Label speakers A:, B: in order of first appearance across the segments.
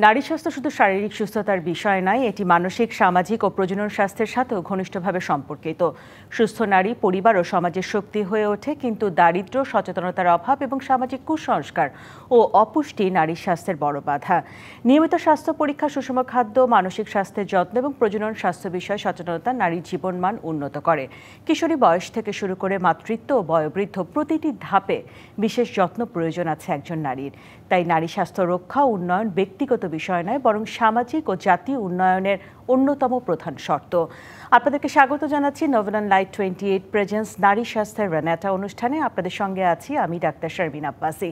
A: নারী স্বাস্থ্য শুধু শারীরিক সুস্থতার বিষয় নয়, এটি মানসিক, সামাজিক ও প্রজনন স্বাস্থ্যের সাথেও ঘনিষ্ঠভাবে সম্পর্কিত। সুস্থ নারী পরিবার ও সমাজের শক্তি হয়ে ওঠে, কিন্তু দারিদ্র্য, সচেতনতার অভাব এবং সামাজিক কুসংস্কার ও অপুষ্টি নারীর স্বাস্থ্যের বড় বাধা। নিয়মিত স্বাস্থ্য পরীক্ষা, সুষম খাদ্য, মানসিক স্বাস্থ্যের যত্ন এবং প্রজনন স্বাস্থ্য বিষয়ে সচেতনতা নারীর জীবনমান উন্নত করে। কিশোরী বয়স থেকে শুরু করে মাতৃত্ব ও বয়োবৃদ্ধ প্রতিটি ধাপে বিশেষ যত্ন প্রয়োজন আছে একজন নারীর। তাই নারী স্বাস্থ্য রক্ষা উন্নয়ন ব্যক্তিগত বিষয় নয়, বরং সামাজিক ও জাতীয় উন্নয়নের অন্যতম প্রধান শর্ত। আপনাদেরকে স্বাগত জানাচ্ছি নভেলান লাইট 28 প্রেজেন্স নারী স্বাস্থ্যের রেনাটা অনুষ্ঠানে। আপনাদের সঙ্গে আছি আমি ডাক্তার শারমিন আব্বাসি।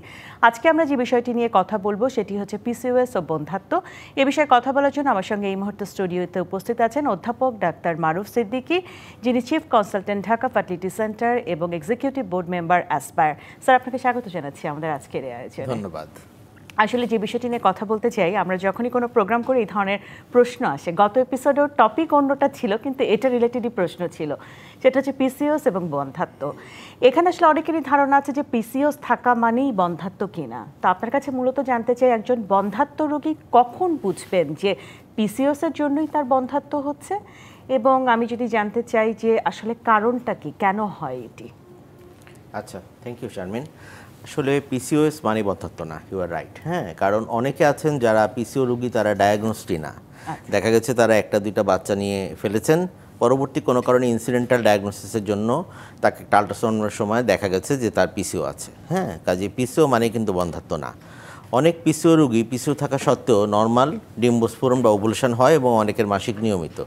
A: আজকে আমরা যে বিষয়টি নিয়ে কথা বলবো সেটি হচ্ছে পিসিওএস ও বন্ধ্যাত্ব। এ বিষয়ে কথা বলার জন্য আমার সঙ্গে এই মুহূর্তে স্টুডিওতে উপস্থিত আছেন অধ্যাপক ডাক্তার মারুফ সিদ্দিকী, যিনি chief consultant Dhaka fertility centre এবং executive board member Aspire. Sir, আপনাকে স্বাগত জানাচ্ছি আমাদের আজকের এই আয়োজনে।
B: ধন্যবাদ।
A: আসলে যে বিষয়টি নিয়ে কথা বলতে চাই, আমরা যখনই কোনো প্রোগ্রাম করি এই ধরনের প্রশ্ন আসে। গত এপিসোডেও টপিক অন্যটা ছিল, কিন্তু এটা রিলেটেডই প্রশ্ন ছিল, সেটা হচ্ছে পিসিওএস এবং বন্ধ্যাত্ব। এখানে আসলে অনেকেরই ধারণা আছে যে পিসিওএস থাকা মানেই বন্ধ্যাত্ব কিনা। তো আপনার কাছে মূলত জানতে চাই, একজন বন্ধ্যাত্ব রোগী কখন বুঝবেন যে পিসিওএসের জন্যই তার বন্ধ্যাত্ব হচ্ছে, এবং আমি যদি জানতে চাই যে আসলে কারণটা কি, কেন হয় এটি?
B: আচ্ছা, থ্যাংক ইউ শারমিন। আসলে পিসিওএস মানে বন্ধ্যাত্ব না, ইউ আর রাইট। হ্যাঁ, কারণ অনেকে আছেন যারা পিসিও রোগী, তারা ডায়াগনোসটি না। দেখা গেছে তারা একটা দুইটা বাচ্চা নিয়ে ফেলেছেন, পরবর্তী কোনো কারণে ইনসিডেন্টাল ডায়াগনোসিসের জন্য তাকে আল্ট্রাসাউন্ডের সময় দেখা গেছে যে তার পিসিও আছে। হ্যাঁ, কাজে পিসিও মানে কিন্তু বন্ধ্যাত্ব না। অনেক পিসিও রোগী পিসিও থাকা সত্ত্বেও নর্মাল ডিম্বোস্ফোরন বা ওভুলেশন হয় এবং অনেকের মাসিক নিয়মিত,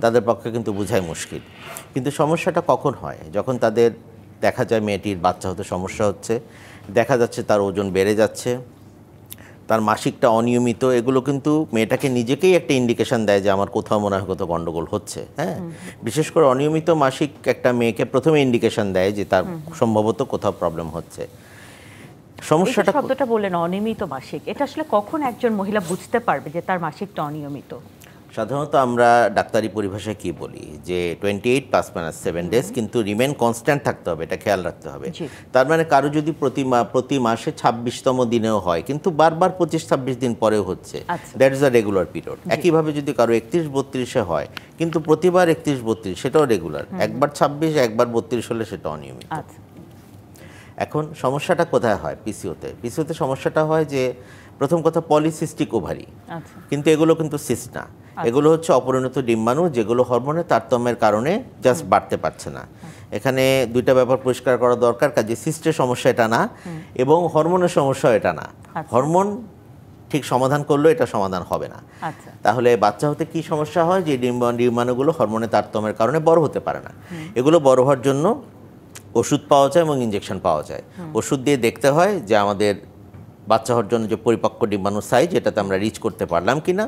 B: তাদের পক্ষে কিন্তু বোঝাই মুশকিল। কিন্তু সমস্যাটা কখন হয়? যখন তাদের দেখা যায় মেয়েটির বাচ্চা হতে সমস্যা হচ্ছে, দেখা যাচ্ছে তার ওজন বেড়ে যাচ্ছে, তার মাসিকটা অনিয়মিত, এগুলো কিন্তু মেয়েটাকে নিজেকেই একটা ইন্ডিকেশন দেয় যে আমার কোথাও মনে হয় কোথাও গণ্ডগোল হচ্ছে। হ্যাঁ, বিশেষ করে অনিয়মিত মাসিক একটা মেয়েকে প্রথমে ইন্ডিকেশন দেয় যে তার সম্ভবত কোথাও প্রবলেম হচ্ছে। সমস্যাটা
A: শব্দটা বললেন অনিয়মিত মাসিক, এটা আসলে কখন একজন মহিলা বুঝতে পারবে যে তার মাসিকটা অনিয়মিত?
B: সাধারণত আমরা ডাক্তারি পরিভাষায় কি বলি যে 28 + 7 ডেজ, কিন্তু রিমেন কনস্ট্যান্ট থাকতে হবে, এটা খেয়াল রাখতে হবে। তার মানে কারো যদি প্রতি মাসে 26তম দিনেও হয়, কিন্তু বারবার 25-26 দিন পরেও হচ্ছে, that is a regular period. একইভাবে যদি কারো 31-32-এ হয়, কিন্তু প্রতিবার 31-32, সেটাও রেগুলার। একবার 26, একবার 32 হলে সেটা অনিয়মিত। এখন সমস্যাটা কোথায় হয় পিসিওতে? পিসিওতে সমস্যাটা হয় যে প্রথম কথা পলিসিস্টিক ওভারি, কিন্তু এগুলো কিন্তু সিস্ট না, এগুলো হচ্ছে অপরিণত ডিম্বাণু, যেগুলো হরমোনের তারতম্যের কারণে জাস্ট বাড়তে পারছে না। এখানে দুইটা ব্যাপার পরিষ্কার করা দরকার। কাজে সিস্টের সমস্যা এটা না, এবং হরমোনের সমস্যা এটা না। হরমোন ঠিক সমাধান করলেও এটা সমাধান হবে না। তাহলে বাচ্চা হতে কি সমস্যা হয়? যে ডিম্বাণুগুলো হরমোনের তারতম্যের কারণে বড় হতে পারে না। এগুলো বড় হওয়ার জন্য ওষুধ পাওয়া যায় এবং ইঞ্জেকশন পাওয়া যায়। ওষুধ দিয়ে দেখতে হয় যে আমাদের বাচ্চা হওয়ার জন্য যে পরিপক্ক ডিম্বাণুর সাইজ, এটাতে আমরা রিচ করতে পারলাম কিনা।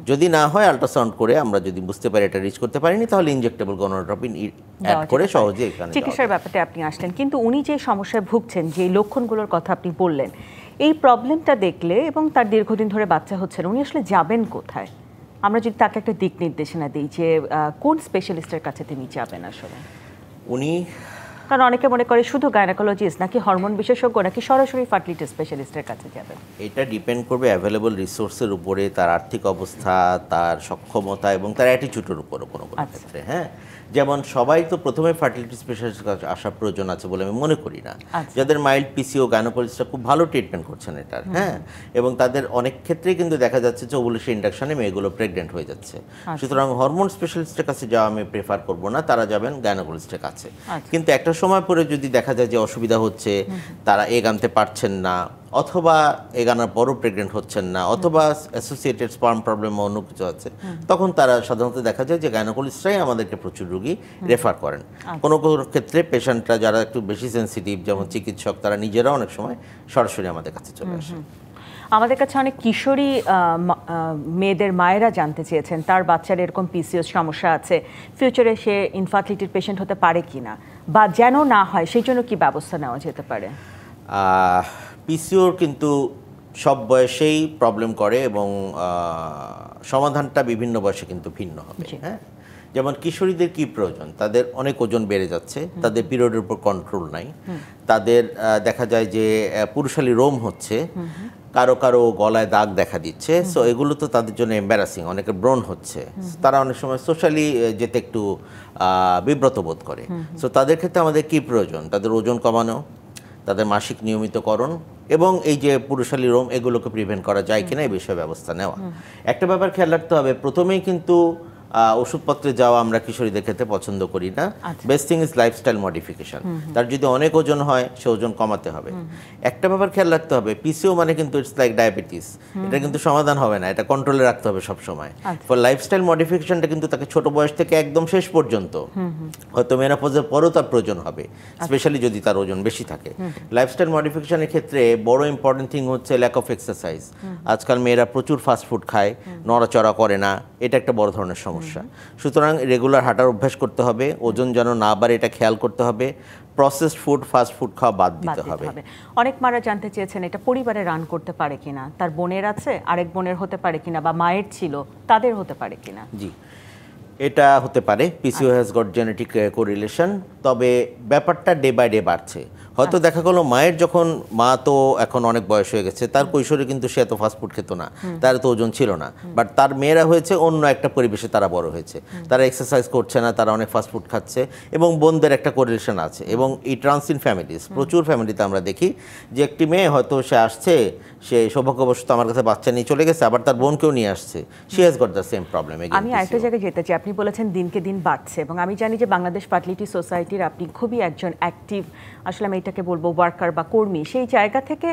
B: যদি না হয়, আল্ট্রাসাউন্ড করে আমরা যদি বুঝতে পারি এটা রিচ করতে পারিনি, তাহলে ইনজেক্টেবল গনোট্রপিন অ্যাড করে সহজে এখানে
A: চিকিৎসার ব্যাপারে আপনি আসলেন। কিন্তু উনি যে সমস্যায় ভুগছেন, যে লক্ষণগুলোর কথা আপনি বললেন, এই প্রবলেমটা দেখলে এবং তার দীর্ঘদিন ধরে বাচ্চা হচ্ছে না, উনি আসলে যাবেন কোথায়? আমরা যদি তাকে একটা দিক নির্দেশনা দিই যে কোন স্পেশালিস্টের কাছে তিনি যাবেন আসলে?
B: উনি,
A: কারণ অনেকে মনে করে শুধু গাইনোকোলজিস্ট নাকি হরমোন বিশেষজ্ঞ নাকি সরাসরি ফার্টিলিটি স্পেশালিস্টের কাছে যাবেন।
B: এটা ডিপেন্ড করবে অ্যাভেলেবল রিসোর্সের উপরে, তার আর্থিক অবস্থা, তার সক্ষমতা এবং তার অ্যাটিটিউডের উপরে কোনো কোনো ক্ষেত্রে। হ্যাঁ, যেমন সবাই তো প্রথমে ফার্টিলিটি স্পেশালিস্টের কাছে আসার প্রয়োজন আছে বলে আমি মনে করি না। যাদের মাইল্ড পিসিও, গাইনোকোলজিস্টরা খুব ভালো ট্রিটমেন্ট করছেন এটার। হ্যাঁ, এবং তাদের অনেক ক্ষেত্রেই কিন্তু দেখা যাচ্ছে যে ওভুলেশন ইন্ডাকশনে মেয়েগুলো প্রেগনেন্ট হয়ে যাচ্ছে। সুতরাং হরমোন স্পেশালিস্টের কাছে যাওয়া আমি প্রেফার করবো না, তারা যাবেন গাইনোকোলজিস্টের কাছে। কিন্তু একটা সময় পরে যদি দেখা যায় যে অসুবিধা হচ্ছে, তারা এগ আনতে পারছেন না, অথবা এগানোর পরও প্রেগনেন্ট হচ্ছেন না, অথবা অ্যাসোসিয়েটেড স্পার্ম প্রবলেম অন্য কিছু আছে, তখন তারা সাধারণত দেখা যায় যে গাইনোকোলজিস্টরাই আমাদেরকে প্রচুর রোগী রেফার করেন। কোনো কোনো ক্ষেত্রে পেশেন্টরা যারা একটু বেশি সেন্সিটিভ, যেমন চিকিৎসক, তারা নিজেরাও অনেক সময় সরাসরি আমাদের কাছে চলে আসেন।
A: আমাদের কাছে অনেক কিশোরী মেয়েদের মায়েরা জানতে চেয়েছেন তার বাচ্চার এরকম পিসিওএস সমস্যা আছে, ফিউচারে সে ইনফার্টিলিটির পেশেন্ট হতে পারে কিনা, বা যেন না হয় সেই জন্য কি ব্যবস্থা নেওয়া যেতে পারে?
B: পিসিওর কিন্তু সব বয়সেই প্রবলেম করে এবং সমাধানটা বিভিন্ন বয়সে কিন্তু ভিন্ন হবে। হ্যাঁ, যেমন কিশোরীদের কি প্রয়োজন? তাদের অনেক ওজন বেড়ে যাচ্ছে, তাদের পিরিয়ডের উপর কন্ট্রোল নাই, তাদের দেখা যায় যে পুরুষালী রোম হচ্ছে, কারো কারো গলায় দাগ দেখা দিচ্ছে, সো এগুলো তো তাদের জন্য এম্বারাসিং, অনেকের ব্রণ হচ্ছে, তারা অনেক সময় সোশ্যালি যেতে একটু বিব্রত বোধ করে। সো তাদের ক্ষেত্রে আমাদের কি প্রয়োজন? তাদের ওজন কমানো, তাদের মাসিক নিয়মিতকরণ এবং এই যে পুরুষালী রোম, এগুলোকে প্রিভেন্ট করা যায় কিনা এই বিষয়ে ব্যবস্থা নেওয়া। একটা ব্যাপার খেয়াল রাখতে হবে, প্রথমেই কিন্তু ওষুধপত্রে যাওয়া আমরা কিশোরীদের ক্ষেত্রে পছন্দ করি না। Best thing is lifestyle modification. তার যদি অনেক ওজন হয়, সে ওজন কমাতে হবে। একটা ব্যাপার খেয়াল রাখতে হবে, পিসিও মানে কিন্তু ইটস লাইক ডায়াবেটিস, এটা কিন্তু সমাধান হবে না, এটা কন্ট্রোলে রাখতে হবে সবসময়। ফর লাইফস্টাইল মডিফিকেশনটা কিন্তু তাকে ছোট বয়স থেকে একদম শেষ পর্যন্ত, হয়তো মেনোপজের পরেও তার প্রয়োজন হবে, স্পেশালি যদি তার ওজন বেশি থাকে। লাইফস্টাইল মডিফিকেশনের ক্ষেত্রে বড় ইম্পর্টেন্ট থিং হচ্ছে ল্যাক অফ এক্সারসাইজ। আজকাল মেয়েরা প্রচুর ফাস্ট ফুড খায়, নড়াচড়া করে না, এটা একটা বড় ধরনের সমস্যা। সুতরাং রেগুলার হাঁটার অভ্যাস করতে হবে, ওজন যেন না বাড়ে এটা খেয়াল করতে হবে, প্রসেসড ফুড ফাস্ট ফুড খাওয়া বাদ দিতে হবে।
A: অনেক মারা জানতে চেয়েছেন এটা পরিবারে রান করতে পারে কিনা, তার বোনের আছে, আরেক বোনের হতে পারে কিনা, বা মায়ের ছিল তাদের হতে পারে কিনা।
B: জি, এটা হতে পারে, PCO has got genetic correlation, তবে ব্যাপারটা ডে বাই ডে বাড়ছে। হয়তো দেখা গেলো মায়ের যখন, মা তো এখন অনেক বয়স হয়ে গেছে, তার কৈশোরে কিন্তু সে এত ফাস্টফুড খেত না, তার তো ওজন ছিল না, বাট তার মেয়েরা হয়েছে অন্য একটা পরিবেশে, তারা বড় হয়েছে, তারা এক্সারসাইজ করছে না, তারা অনেক ফাস্টফুড খাচ্ছে, এবং বোনদের একটা কোরিলেশন আছে। এবং এই ট্রান্সিন ফ্যামিলিজ, প্রচুর ফ্যামিলিতে আমরা দেখি যে একটি মেয়ে হয়তো সে আসছে, সে সৌভাগ্যবশত আমার কাছে বাচ্চা নিয়ে চলে গেছে, আবার তার বোনকেও নিয়ে আসছে, she has got the same problem.
A: আমি আরেকটা জায়গায় যেতে চাই, আপনি বলেছেন দিনকে দিন বাড়ছে, এবং আমি জানি যে বাংলাদেশ ফার্টিলিটি সোসাইটির আপনি খুবই একজন অ্যাক্টিভ, আসলে আমি এটাকে বলবো ওয়ার্কার বা কর্মী। সেই জায়গা থেকে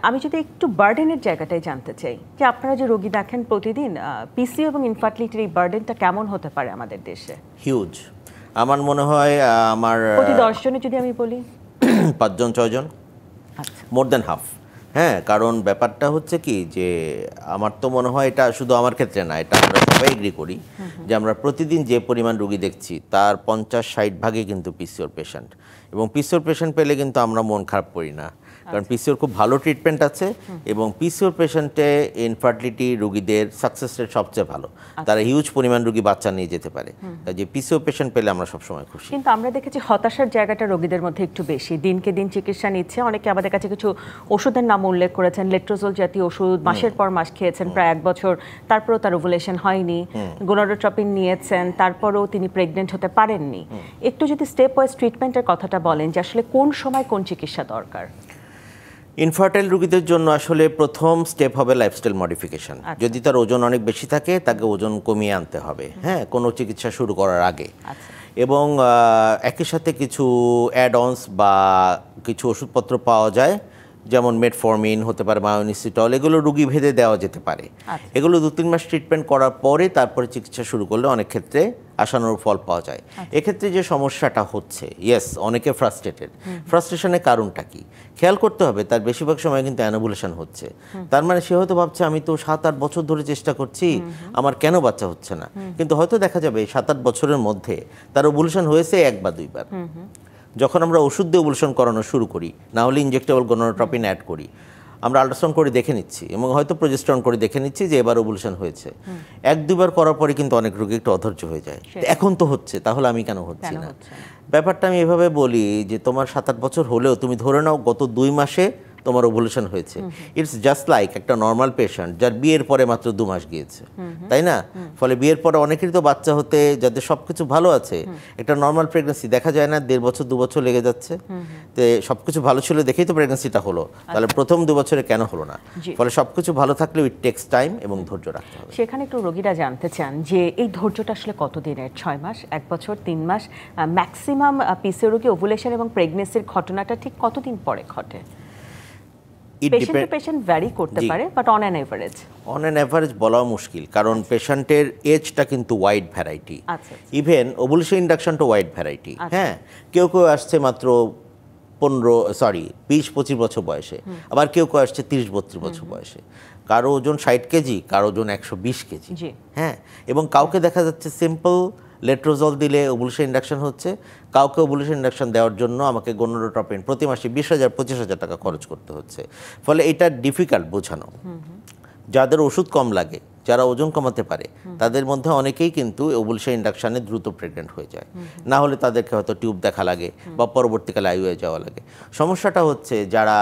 A: আমি যদি একটু বার্ডেনের জায়গাটাই জানতে চাই, যে আপনারা যে রোগী দেখেন প্রতিদিন, পিসিও এবং ইনফার্টিলিটির এই বার্ডেনটা কেমন হতে পারে আমাদের দেশে?
B: হিউজ। আমার মনে হয় আমার
A: প্রতি 10 জনে যদি আমি বলি
B: 5 জন 6 জন, মোর দ্যান হাফ। হ্যাঁ, কারণ ব্যাপারটা হচ্ছে কি, যে আমার তো মনে হয় এটা শুধু আমার ক্ষেত্রে না, এটা আমরা সবাই এগ্রি করি যে আমরা প্রতিদিন যে পরিমাণ রোগী দেখছি তার 50-60 ভাগই কিন্তু পিসিওর পেশেন্ট। এবং পিসিওর পেশেন্ট পেলে কিন্তু আমরা মন খারাপ করি না, কারণ পিসিওর খুব ভালো ট্রিটমেন্ট আছে, এবং পিসিওর পেশেন্টে ইনফার্টিলিটি রোগীদের সাকসেস রেট সবচেয়ে ভালো, তারা হিউজ পরিমাণ রোগী বাচ্চা নিয়ে যেতে পারে। যে পিসিওর পেশেন্ট পেলে আমরা সবসময় খুশি।
A: কিন্তু আমরা দেখেছি হতাশার জায়গাটা রোগীদের মধ্যে একটু বেশি, দিনকে দিন চিকিৎসা নিচ্ছে, অনেকে আমাদের কাছে কিছু ওষুধের নাম উল্লেখ করেছেন, লেট্রোজোল জাতীয় ওষুধ মাসের পর মাস খেয়েছেন প্রায় 1 বছর, তারপরেও তার ওভুলেশন হয়নি, গোনাডোট্রপিন নিয়েছেন, তারপরেও তিনি প্রেগনেন্ট হতে পারেননি। একটু যদি স্টেপ ওয়াইজ ট্রিটমেন্টের কথাটা বলেন, যে আসলে কোন সময় কোন চিকিৎসা দরকার?
B: ইনফার্টাইল রোগীদের জন্য আসলে প্রথম স্টেপ হবে লাইফস্টাইল মডিফিকেশন। যদি তার ওজন অনেক বেশি থাকে, তাকে ওজন কমিয়ে আনতে হবে, হ্যাঁ, কোনো চিকিৎসা শুরু করার আগে। এবং একই সাথে কিছু অ্যাড অনস বা কিছু ওষুধপত্র পাওয়া যায়, যেমন মেটফর্মিন হতে পারে, মায়োনিসিটল, এগুলো রোগী ভেদে দেওয়া যেতে পারে। এগুলো 2-3 মাস ট্রিটমেন্ট করার পরে তারপরে চিকিৎসা শুরু করলে অনেক ক্ষেত্রে আশানুরূপ ফল পাওয়া যায়। এক্ষেত্রে যে সমস্যাটা হচ্ছে, ইয়েস, অনেকে ফ্রাস্ট্রেটেড। ফ্রাস্ট্রেশনের কারণটা কি খেয়াল করতে হবে। তার বেশিরভাগ সময় কিন্তু অ্যানোভুলেশন হচ্ছে, তার মানে সে হয়তো ভাবছে আমি তো 7-8 বছর ধরে চেষ্টা করছি, আমার কেন বাচ্চা হচ্ছে না। কিন্তু হয়তো দেখা যাবে 7-8 বছরের মধ্যে তার ওভুলেশন হয়েছে 1 বা 2 বার। যখন আমরা ওষুধ দিয়ে ওভুলেশন করানো শুরু করি, না হলে ইনজেক্টেবল গোনাডোট্রপিন অ্যাড করি, আমরা আল্ট্রাসাউন্ড করে দেখে নিচ্ছি এবং হয়তো প্রজেস্টেরন করে দেখে নিচ্ছি যে এবার ওভুলেশন হয়েছে। 1-2 বার করার পরে কিন্তু অনেক রোগী একটু অধৈর্য হয়ে যায়, এখন তো হচ্ছে, তাহলে আমি কেন হচ্ছি না। ব্যাপারটা আমি এভাবে বলি যে তোমার 7-8 বছর হলেও তুমি ধরে নাও গত 2 মাসে তোমার ওভুলেশন হয়েছে। ইটস জাস্ট লাইক একটা নর্মাল পেশেন্ট যার বিয়ের পরে মাত্র 2 মাস গিয়েছে, তাই না? ফলে বিয়ের পরে অনেকেরই তো বাচ্চা হতে, যাদের সব কিছু ভালো আছে, একটা নর্মাল প্রেগনেন্সি দেখা যায় না 1.5 বছর 2 বছর লেগে যাচ্ছে। তো সব কিছু ভালো ছিল দেখেই তো প্রেগনেন্সিটা হলো, তাহলে প্রথম 2 বছরে কেন হলো না? ফলে সব কিছু ভালো থাকলেও ইট টেক্স টাইম এবং ধৈর্য রাখতে হবে।
A: সেখানে একটু রোগীরা জানতে চান যে এই ধৈর্যটা আসলে কতদিনের, 6 মাস, 1 বছর, 3 মাস, ম্যাক্সিমাম পিসিও রোগী ওভুলেশন এবং প্রেগনেন্সির ঘটনাটা ঠিক কতদিন পরে ঘটে? পেশেন্ট ভ্যারি করতে পারে, বাট অন অ্যান এভারেজ
B: বলাও মুশকিল, কারণ পেশেন্টের এজটা কিন্তু ওয়াইড ভ্যারাইটি। ইভেন ওভুলেশন ইন্ডাকশনটা ওয়াইড ভ্যারাইটি। হ্যাঁ, কেউ কেউ আসছে মাত্র 20-25 বছর বয়সে, আবার কেউ কেউ আসছে 30-32 বছর বয়সে। কারো ওজন 60 কেজি, কারো ওজন 120 কেজি। হ্যাঁ, এবং কাউকে দেখা যাচ্ছে সিম্পল লেট্রোজল দিলে ওভুলেশন ইন্ডাকশন হচ্ছে, কাউকে ওভুলেশন ইন্ডাকশন দেওয়ার জন্য আমাকে গোনাডোট্রপিন প্রতি মাসে 20,000-25,000 টাকা খরচ করতে হচ্ছে। ফলে এটা ডিফিকাল্ট বোঝানো। যাদের ওষুধ কম লাগে, যারা ওজন কমাতে পারে, তাদের মধ্যে অনেকেই কিন্তু ওভুলেশন ইন্ডাকশনে দ্রুত প্রেগনেন্ট হয়ে যায়, না হলে তাদেরকে হয়তো টিউব দেখা লাগে বা পরবর্তীকালে আইইউআই যাওয়া লাগে। সমস্যাটা হচ্ছে যারা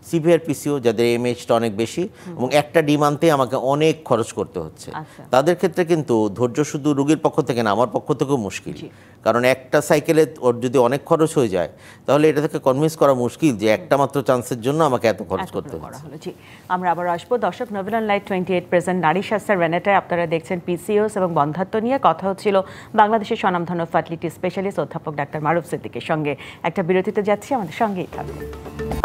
B: সিভিয়ার পিসিও যাদের এমএইচটা অনেক বেশি এবং একটা ডিম আনতেই আমাকে অনেক খরচ করতে হচ্ছে, তাদের ক্ষেত্রে কিন্তু ধৈর্য শুধু রোগীর পক্ষ থেকে না, আমার পক্ষ থেকেও মুশকিল। কারণ একটা সাইকেলে ওর যদি অনেক খরচ হয়ে যায় তাহলে এটা থেকে কনভিন্স করা মুশকিল যে একটা মাত্র চান্সের জন্য আমাকে এত খরচ করতে হচ্ছে।
A: জি, আমরা আবার আসবো। দর্শক, নোবেল অন লাইভ 28 প্রেজেন্ট নারী স্বাস্থ্যের রেনেটায় আপনারা দেখছেন পিসিওএস এবং বন্ধ্যাত্ব নিয়ে কথা হচ্ছিল বাংলাদেশের স্বনামধন্য ফার্টিলিটি স্পেশালিস্ট অধ্যাপক ডাক্তার মারুফ সিদ্দিকীর সঙ্গে। একটা বিরতিতে যাচ্ছি, আমাদের সঙ্গেই থাকুন।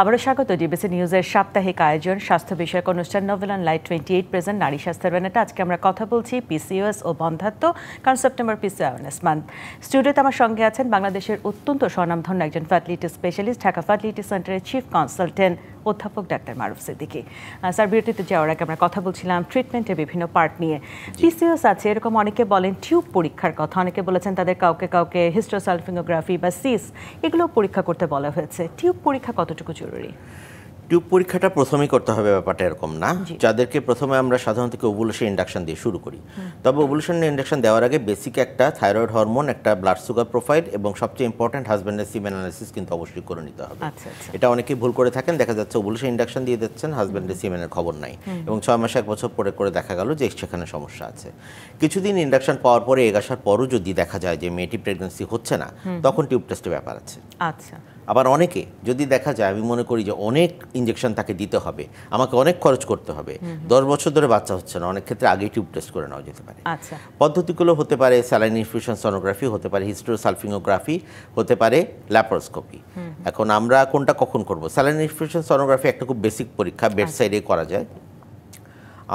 A: আবারও স্বাগত ডিবিসি নিউজের সাপ্তাহিক আয়োজন স্বাস্থ্য বিষয়ক অনুষ্ঠান নোবেল অন লাইভ 28 প্রেজেন্ট নারী স্বাস্থ্যের রেনেটা। আজকে আমরা কথা বলছি পিসিওএস ও বন্ধ্যাত্ব, কারণ সেপ্টেম্বর পিসি অ্যাওয়ারনেস মান্থ। স্টুডিওতে আমার সঙ্গে আছেন বাংলাদেশের অত্যন্ত স্বনামধন্য একজন ফার্টিলিটি স্পেশালিস্ট, ঢাকা ফার্টিলিটি সেন্টারের চিফ কনসালটেন্ট অধ্যাপক ডাক্তার মারুফ সিদ্দিকী। স্যার, বিরতিতে যাওয়ার আগে আমরা কথা বলছিলাম ট্রিটমেন্টের বিভিন্ন পার্ট নিয়ে। পিসিওএস আছে এরকম অনেকে বলেন টিউব পরীক্ষার কথা, অনেকে বলেছেন তাদের কাউকে কাউকে হিস্টোসালফিঙ্গোগ্রাফি বা সিস এগুলো পরীক্ষা করতে বলা হয়েছে। টিউব পরীক্ষা কতটুকু জরুরি?
B: টিউব পরীক্ষাটা প্রথমেই করতে হবে ব্যাপারটা এরকম না। যাদেরকে প্রথমে আমরা সাধারণত ওভুলেশন ইন্ডাকশন দিয়ে শুরু করি, তবে ওভুলেশন ইন্ডাকশন দেওয়ার আগে বেসিক একটা থাইরয়েড হরমোন, একটা ব্লাড সুগার প্রোফাইল এবং সবচেয়ে ইম্পর্টেন্ট হাজব্যান্ডের সিমেন অ্যানালিসিস কিন্তু অবশ্যই করে নিতে হবে। এটা অনেকেই ভুল করে থাকেন, দেখা যাচ্ছে ওভুলেশন ইন্ডাকশন দিয়ে দিচ্ছেন, হাজব্যান্ডের সিমেনের খবর নাই এবং 6 মাস 1 বছর পরে করে দেখা গেল যে সেখানে সমস্যা আছে। কিছুদিন ইন্ডাকশন পাওয়ার পরে এগ আসার পরও যদি দেখা যায় যে মেয়েটি প্রেগন্যান্সি হচ্ছে না, তখন টিউব টেস্টের ব্যাপার আছে।
A: আচ্ছা।
B: আবার অনেকে যদি দেখা যায়, আমি মনে করি যে অনেক ইনজেকশন তাকে দিতে হবে, আমাকে অনেক খরচ করতে হবে, 10 বছর ধরে বাচ্চা হচ্ছে না, অনেক ক্ষেত্রে আগেই টিউব টেস্ট করে নেওয়া যেতে পারে।
A: আচ্ছা।
B: পদ্ধতিগুলো হতে পারে স্যালাইন ইনফিউশন সোনোগ্রাফি, হতে পারে হিস্টোসালফিঙ্গোগ্রাফি, হতে পারে ল্যাপারোস্কোপি। এখন আমরা কোনটা কখন করব? স্যালাইন ইনফিউশন সোনোগ্রাফি একটা খুব বেসিক পরীক্ষা, বেড সাইডে করা যায়।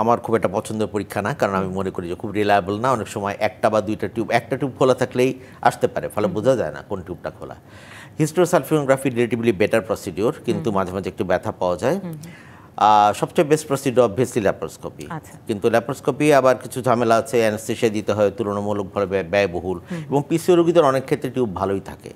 B: আমার খুব একটা পছন্দের পরীক্ষা না, কারণ আমি মনে করি যে খুব রিলায়েবল না। অনেক সময় একটা বা দুইটা টিউব, একটা টিউব খোলা থাকলেই আসতে পারে, ফলে বোঝা যায় না কোন টিউবটা খোলা। হিস্টোসালফিঙ্গোগ্রাফি রিলেটিভলি বেটার প্রসিডিওর, কিন্তু মাঝে মাঝে একটু ব্যথা পাওয়া যায়। সবচেয়ে বেস্ট প্রসিডিওর অবভিয়াসলি ল্যাপারোস্কোপি, কিন্তু ল্যাপারোস্কোপি আবার কিছু ঝামেলা আছে, অ্যানেস্থেসিয়া দিতে হয়, তুলনামূলকভাবে ব্যয়বহুল, এবং পিসিও রোগীদের অনেক ক্ষেত্রে টিউব ভালোই থাকে।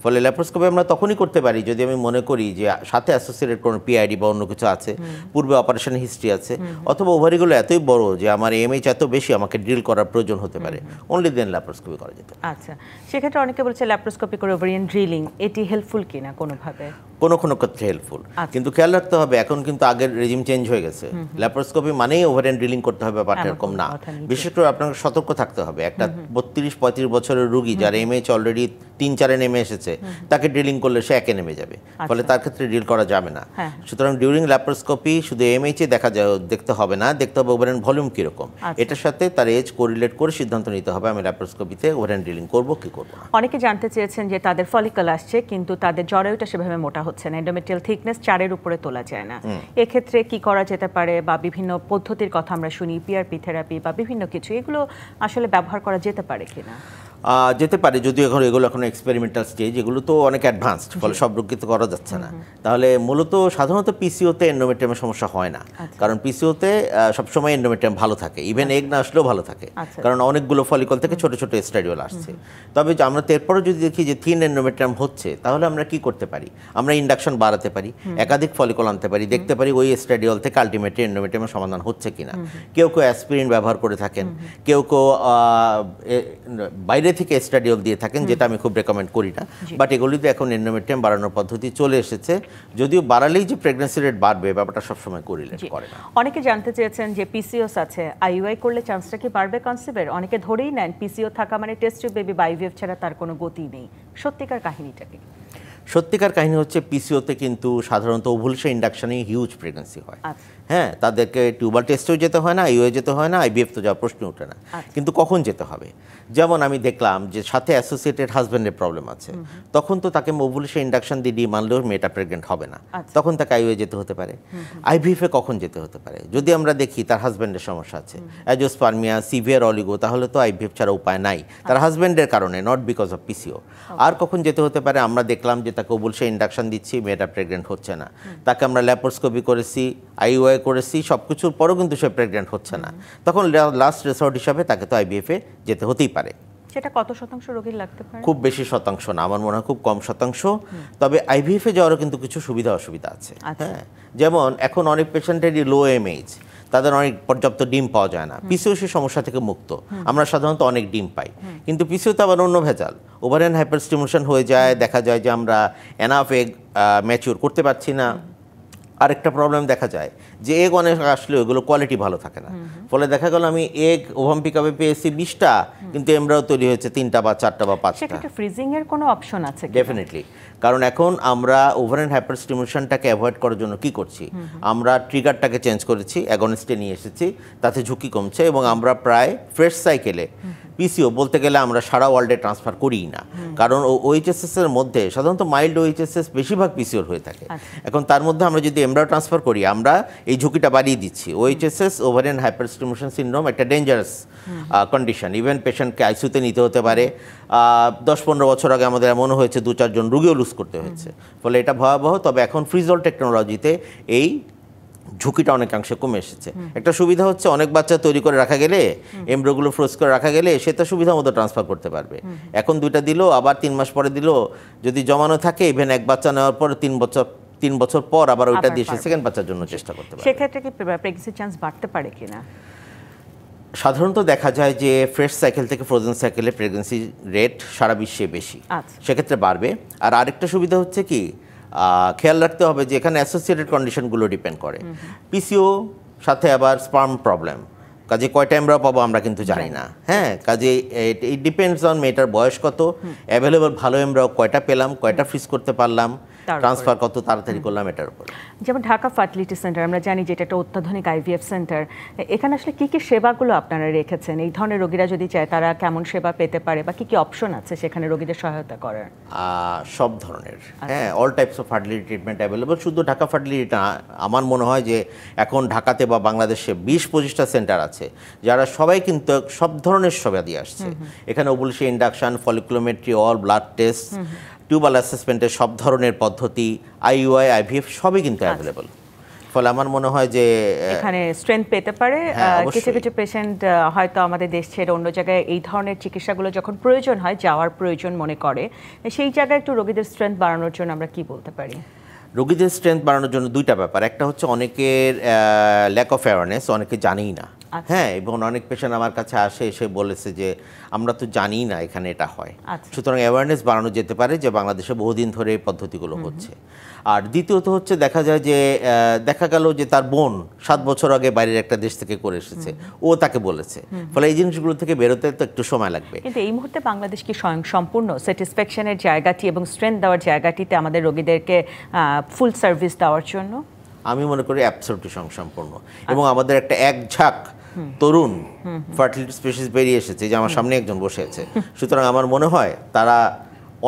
B: ফলে ল্যাপারোস্কোপি আমরা তখনই করতে পারি যদি আমি মনে করি যে সাথে অ্যাসোসিয়েটেড কোনো পিআইডি বা অন্য কিছু আছে, পূর্বে অপারেশন হিস্ট্রি আছে, অথবা ওভারিগুলো এতই বড় যে আমার এমএইচ এত বেশি আমাকে ড্রিল করার প্রয়োজন হতে পারে, অনলি দেন ল্যাপারোস্কোপি করা যেতে পারে।
A: আচ্ছা, সেক্ষেত্রে অনেকে বলছে ল্যাপারোস্কোপি করে ওভারিয়ান ড্রিলিং এটি হেল্পফুল কিনা কোনোভাবে?
B: কোনো ক্ষেত্রে হেল্পফুল, কিন্তু খেয়াল রাখতে হবে এখন কিন্তু আগের রেজিম চেঞ্জ হয়ে গেছে। ল্যাপারোস্কোপি মানেই ওভারিয়ান ড্রিলিং করতে হবে, ব্যাপারটা এরকম না। বিশেষ করে আপনাকে সতর্ক থাকতে হবে। একটা 32-35 বছরের রোগী যার এমএইচ অলরেডি 3-4 নেমে এসেছে, তাকে ড্রিলিং করলে সে 1 নেমে যাবে, ফলে তার ক্ষেত্রে ড্রিল করা যাবে না। সুতরাং ডিউরিং ল্যাপারোস্কোপি শুধু এমএইচে দেখতে হবে না, দেখতে হবে ওভারিয়ান ভলিউম কীরকম, এটার সাথে তার এজ কোরিলেট করে সিদ্ধান্ত নিতে হবে আমি ল্যাপারোস্কোপিতে ওভারিয়ান ড্রিলিং করবো কি করবো না।
A: অনেকে জানতে চেয়েছেন যে তাদের ফলিকল আসছে কিন্তু তাদের জরায়ুটা সেভাবে মোটা হচ্ছে না, এন্ডোমেট্রিয়াল থিকনেস 4-এর উপরে তোলা যায় না, এক্ষেত্রে কি করা যেতে পারে? বা বিভিন্ন পদ্ধতির কথা আমরা শুনি, পিআরপি থেরাপি বা বিভিন্ন কিছু, এগুলো আসলে ব্যবহার করা যেতে পারে কিনা?
B: যেতে পারে, যদিও এগুলো এখন এক্সপেরিমেন্টাল স্টেজ, এগুলো তো অনেক অ্যাডভান্সড, ফলে সব রোগী তো করা যাচ্ছে না। তাহলে মূলত সাধারণত পিসিওতে এন্ডোমেট্রিয়ামের সমস্যা হয় না, কারণ পিসিওতে সবসময় এন্ডোমেট্রিয়াম ভালো থাকে, ইভেন এগ না আসলেও ভালো থাকে, কারণ অনেকগুলো ফলিকল থেকে ছোট ছোট স্ট্যাডিওল আসছে। তবে আমরা এরপরে যদি দেখি যে থিন এন্ডোমেট্রিয়াম হচ্ছে, তাহলে আমরা কি করতে পারি? আমরা ইন্ডাকশন বাড়াতে পারি, একাধিক ফলিকল আনতে পারি, দেখতে পারি ওই স্ট্যাডিওল থেকে আলটিমেটলি এন্ডোমেট্রিয়ামের সমাধান হচ্ছে কিনা। কেউ কেউ অ্যাসপিরিন ব্যবহার করে থাকেন, কেউ কেউ বাইরে থেকে স্ট্যাডিওল দিয়ে থাকেন, যেটা আমি খুব রেকমেন্ড করি না। বাট এগুলিতে এখন এন্ডোমেট্রিয়াম বাড়ানোর পদ্ধতি চলে এসেছে, যদিও বাড়ালেই যে প্রেগন্যান্সি রেট বাড়বে ব্যাপারটা সবসময় কোরিলেট করে না।
A: অনেকে জানতে চেয়েছেন যে পিসিওস আছে, আইইউআই করলে চান্সটা কি বাড়বে কনসিভের? অনেকে ধরেই নেন পিসিও থাকা মানে টেস্ট টিউব বেবি বা আইভিএফ ছাড়া তার কোনো গতি নেই। সত্যিকার কাহিনীটা কি?
B: সত্যিকার কাহিনী হচ্ছে পিসিওতে কিন্তু সাধারণত ওভুলেশন ইন্ডাকশনেই হিউজ প্রেগন্যান্সি হয়। হ্যাঁ, তাদেরকে টিউবাল টেস্টেও যেতে হয় না, আইইউআই যেতে হয় না, আইভিএফ তো যাওয়ার প্রশ্ন ওঠে না। কিন্তু কখন যেতে হবে? যেমন আমি দেখলাম যে সাথে অ্যাসোসিয়েটেড হাজব্যান্ডের প্রবলেম আছে, তখন তো তাকে ওভুলেশন ইন্ডাকশন দিয়ে ডিম আনলেও মেয়েটা প্রেগনেন্ট হবে না, তখন তাকে আইইউআই যেতে হতে পারে। আইভিএফে কখন যেতে হতে পারে? যদি আমরা দেখি তার হাজব্যান্ডের সমস্যা আছে, অ্যাজোস্পার্মিয়া, সিভিয়ার অলিগো, তাহলে তো আইভিএফ ছাড়া উপায় নাই, তার হাজব্যান্ডের কারণে, নট বিকজ অফ পিসিও। আর কখন যেতে হতে পারে? আমরা দেখলাম যে তাকে ওভুলেশন ইন্ডাকশন দিচ্ছি, মেয়েটা প্রেগনেন্ট হচ্ছে না, তাকে আমরা ল্যাপারোস্কোপি করেছি, আইইউআই করেছি, সব কিছুর পরও কিন্তু সে প্রেগনেন্ট হচ্ছে না, তখন লাস্ট রেসর্ট হিসাবে তাকে তো আইভিএফে যেতে হতেই পারে।
A: সেটা কত শতাংশ রোগীর লাগতে পারে?
B: খুব বেশি শতাংশ না, আমার মনে হয় খুব কম শতাংশ। তবে আইভিএফে যাওয়ারও কিন্তু কিছু সুবিধা অসুবিধা আছে। হ্যাঁ, যেমন এখন অনেক পেশেন্টেরই লো এমএইচ, তাদের অনেক পর্যাপ্ত ডিম পাওয়া যায় না, পিসিওসি সমস্যা থেকে মুক্ত, আমরা সাধারণত অনেক ডিম পাই, কিন্তু পিসিওতে আবার অন্য ভেজাল, ওভারিয়ান হাইপারস্টিমুলেশন হয়ে যায়, দেখা যায় যে আমরা এনাফ এগ ম্যাচিউর করতে পারছি না, আরেকটা প্রবলেম দেখা যায় যে এগ অনেক আসলে ওগুলো কোয়ালিটি ভালো থাকে না, ফলে দেখা গেল আমি এগ ওভাম পিকআপে পেয়েছি 20টা, কিন্তু এমব্রায়ো তৈরি হয়েছে 3টা বা 4টা বা 5টা।
A: সেক্ষেত্রে ফ্রিজিং এর কোনো অপশন আছে কি?
B: ডেফিনেটলি, কারণ এখন আমরা ওভার অ্যান্ড হাইপার স্টিমুলেশনটাকে অ্যাভয়েড করার জন্য কি করছি, আমরা ট্রিগারটাকে চেঞ্জ করেছি, অ্যাগনিস্টে নিয়ে এসেছি, তাতে ঝুঁকি কমছে এবং আমরা প্রায় ফ্রেশ সাইকেলে পিসিও বলতে গেলে আমরা সারা ওয়ার্ল্ডে ট্রান্সফার করিই না, কারণ ওএইচএসএস এর মধ্যে সাধারণত মাইল্ড ওএইচএসএস বেশিরভাগ পিসিওর হয়ে থাকে। এখন তার মধ্যে আমরা যদি এমব্রায়ো ট্রান্সফার করি, আমরা এই ঝুঁকিটা বাড়িয়ে দিচ্ছি। ওএইচএসএস ওভারিয়ান হাইপার স্টিমুলেশন সিনড্রোম একটা ডেঞ্জারাস কন্ডিশন, ইভেন পেশেন্টকে আইসিইউতে নিতে হতে পারে। 10-15 বছর আগে আমাদের এমনও হয়েছে 2-4 জন রোগীও লুজ করতে হয়েছে, ফলে এটা ভয়াবহ। তবে এখন ফ্রিজল টেকনোলজিতে এই ঝুঁকিটা অনেকাংশে কমে এসেছে। একটা সুবিধা হচ্ছে অনেক বাচ্চা তৈরি করে রাখা গেলে, এমব্রোগুলো ফ্রোজ করে রাখা গেলে সে তার সুবিধা মতো ট্রান্সফার করতে পারবে। এখন 2টা দিল, আবার 3 মাস পরে দিল, যদি জমানো থাকে ইভেন এক বাচ্চা নেওয়ার পর 3 বছর পর আবার ওইটা দিয়ে সে সেকেন্ড বাচ্চার জন্য চেষ্টা করতে পারবে।
A: সেক্ষেত্রে কি প্রেগন্যান্সির চান্স বাড়তে পারে কিনা?
B: সাধারণত দেখা যায় যে ফ্রেশ সাইকেল থেকে ফ্রোজেন সাইকেলে প্রেগন্যান্সি রেট সারা বিশ্বে বেশি, সেক্ষেত্রে বাড়বে। আর আরেকটা সুবিধা হচ্ছে কি, খেয়াল রাখতে হবে যে এখানে অ্যাসোসিয়েটেড কন্ডিশনগুলো ডিপেন্ড করে। পিসিও সাথে আবার স্পার্ম প্রবলেম, কাজে কয়টা এমব্রায়ো পাবো আমরা কিন্তু জানি না। হ্যাঁ, কাজে ইট ডিপেন্ডস অন মেয়েটার বয়স কত, অ্যাভেলেবল ভালো এমব্রায়ো কয়টা পেলাম, কয়টা ফ্রিজ করতে পারলাম, ট্রান্সফার কত তাড়াতাড়ি করলাম, এটার উপর।
A: যেমন ঢাকা ফার্টিলিটি সেন্টার, আমরা জানি যে এটা একটা অত্যাধুনিক আইভিএফ সেন্টার। এখানে আসলে কি কি সেবাগুলো আপনারা রেখেছেন? এই ধরনের রোগীরা যদি চায় তারা কেমন সেবা পেতে পারে, বা কি কি অপশন আছে সেখানে রোগীদের সহায়তা করার?
B: সব ধরনের, হ্যাঁ, all types of fertility treatment available. শুধু ঢাকা ফার্টিলিটি না, আমার মনে হয় যে এখন ঢাকাতে বা বাংলাদেশে 20-25টা সেন্টার আছে যারা সবাই কিন্তু সব ধরনের সেবা দিয়ে আসছে। এখানে ovulation, induction, folliculometry, all blood test, tubal অ্যাসেসমেন্টের সব ধরনের পদ্ধতি, আইইউআই, আইভিএফ সবই কিন্তু অ্যাভেলেবল। ফলে আমার মনে হয় যে
A: এখানে স্ট্রেংথ পেতে পারে। কিছু কিছু পেশেন্ট হয়তো আমাদের দেশ ছেড়ে অন্য জায়গায় এই ধরনের চিকিৎসাগুলো যখন প্রয়োজন হয়, যাওয়ার প্রয়োজন মনে করে, সেই জায়গায় একটু রোগীদের স্ট্রেংথ বাড়ানোর জন্য আমরা কি বলতে পারি?
B: রোগীদের স্ট্রেংথ বাড়ানোর জন্য 2টা ব্যাপার। একটা হচ্ছে অনেকের ল্যাক অফ অ্যাওয়ারনেস, অনেকে জানেই না। হ্যাঁ, এবং অনেক পেশেন্ট আমার কাছে আসে, এসে বলেছে যে আমরা তো জানিই না এখানে এটা হয়। সুতরাং অ্যাওয়ারনেস বাড়ানো যেতে পারে যে বাংলাদেশে বহুদিন ধরে এই পদ্ধতিগুলো হচ্ছে। আর দ্বিতীয়ত হচ্ছে দেখা যায় যে দেখা গেল যে তার বোন 7 বছর আগে বাইরের একটা দেশ থেকে করে এসেছে, ও তাকে বলেছে, ফলে এই জিনিসগুলো থেকে বেরোতে তো একটু সময় লাগবে।
A: কিন্তু এই মুহূর্তে বাংলাদেশ কি স্বয়ং সম্পূর্ণ স্যাটিসফ্যাকশনের জায়গাটি এবং স্ট্রেংথ দেওয়ার জায়গাটিতে আমাদের রোগীদেরকে ফুল সার্ভিস দেওয়ার জন্য? আমি
B: মনে করি অ্যাবসলিউটলি স্বয়ংসম্পূর্ণ। এবং আমাদের একটা ঝাঁক তরুণ ফার্টিলিটি স্পেশালিস্ট বেরিয়ে এসেছে, যে আমার সামনে একজন বসে আছে। সুতরাং আমার মনে হয় তারা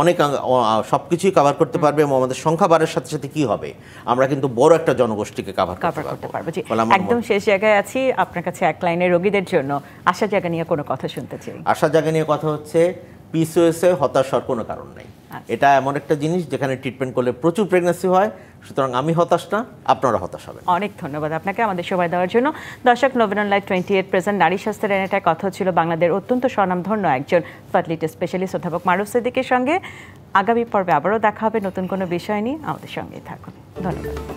B: অনেক সবকিছুই কভার করতে পারবে, এবং আমাদের সংখ্যা বাড়ার সাথে সাথে কি হবে, আমরা কিন্তু বড় একটা জনগোষ্ঠীকে কভার করতে পারবো।
A: একদম শেষ জায়গায় আছি, আপনার কাছে এক লাইনে রোগীদের জন্য আশা জায়গা নিয়ে কোনো কথা শুনতে চাই।
B: আশা জায়গা নিয়ে কথা হচ্ছে, পিসিওএসে হতাশ হওয়ার কোনো কারণ নাই। এটা এমন একটা জিনিস যেখানে ট্রিটমেন্ট করলে প্রচুর প্রেগন্যান্সি হয়। সুতরাং আমি হতাশ না, আপনারা হতাশ হবেন।
A: অনেক ধন্যবাদ আপনাকে আমাদের সময় দেওয়ার জন্য। দর্শক, নবীন লাইভ 28 প্রেজেন্ট নারী স্বাস্থ্যের এনেটায় কথা ছিল বাংলাদেশের অত্যন্ত স্বনামধন্য একজন ফার্টিলিটি স্পেশালিস্ট অধ্যাপক মারুফ সিদ্দিকীর সঙ্গে। আগামী পর্বে আবারও দেখা হবে নতুন কোনো বিষয় নিয়ে, আমাদের সঙ্গেই থাকুন। ধন্যবাদ।